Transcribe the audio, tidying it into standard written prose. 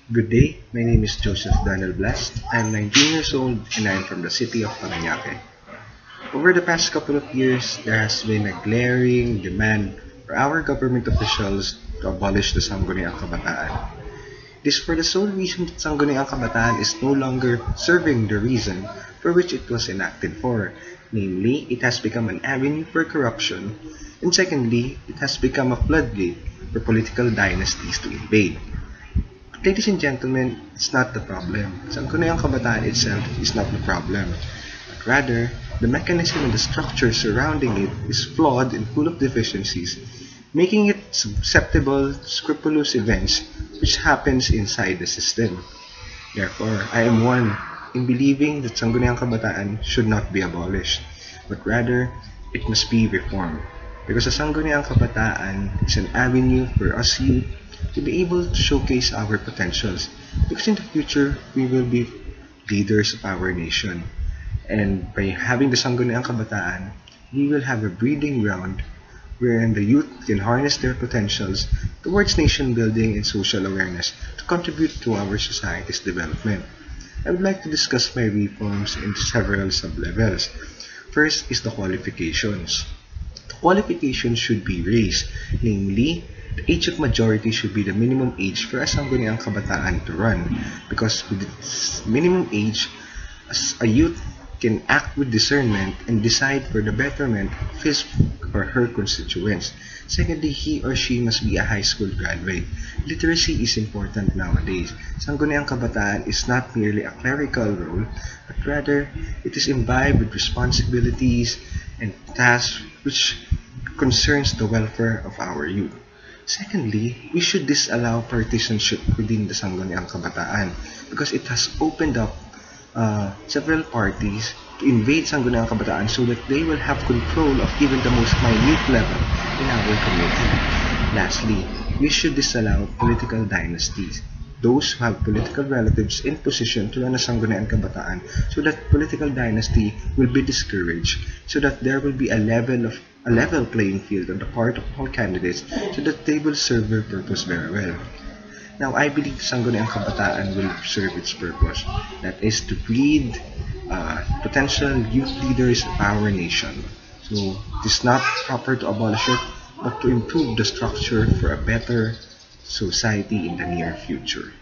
Good day, my name is Joseph Daniel Blast. I'm 19 years old and I'm from the city of Parañaque. Over the past couple of years, there has been a glaring demand for our government officials to abolish the Sangguniang Kabataan. This for the sole reason that Sangguniang Kabataan is no longer serving the reason for which it was enacted for. Namely, it has become an avenue for corruption, and secondly, it has become a floodgate for political dynasties to invade. Ladies and gentlemen, it's not the problem. Sangguniang Kabataan itself is not the problem. But rather, the mechanism and the structure surrounding it is flawed and full of deficiencies, making it susceptible to scrupulous events which happens inside the system. Therefore, I am one in believing that Sangguniang Kabataan should not be abolished, but rather, it must be reformed. Because the Sangguniang Kabataan is an avenue for us youth to be able to showcase our potentials. Because in the future, we will be leaders of our nation. And by having the Sangguniang Kabataan, we will have a breeding ground wherein the youth can harness their potentials towards nation building and social awareness to contribute to our society's development. I would like to discuss my reforms in several sub-levels. First is the qualifications. The qualifications should be raised, namely, the age of majority should be the minimum age for a Sangguniang Kabataan to run, because with its minimum age, as a youth can act with discernment and decide for the betterment of his or her constituents. Secondly, he or she must be a high school graduate. Literacy is important nowadays. Sangguniang Kabataan is not merely a clerical role, but rather it is imbibed with responsibilities and tasks which concerns the welfare of our youth. Secondly, we should disallow partisanship within the Sangguniang Kabataan because it has opened up several parties to invade Sangguniang Kabataan so that they will have control of even the most minute level in our community. Lastly, we should disallow political dynasties. Those who have political relatives in position to run a Sangguniang Kabataan so that political dynasty will be discouraged, so that there will be a level playing field on the part of all candidates so that they will serve their purpose very well. Now, I believe Sangguniang Kabataan will serve its purpose. That is to breed potential youth leaders of our nation. So, it is not proper to abolish it, but to improve the structure for a better society in the near future.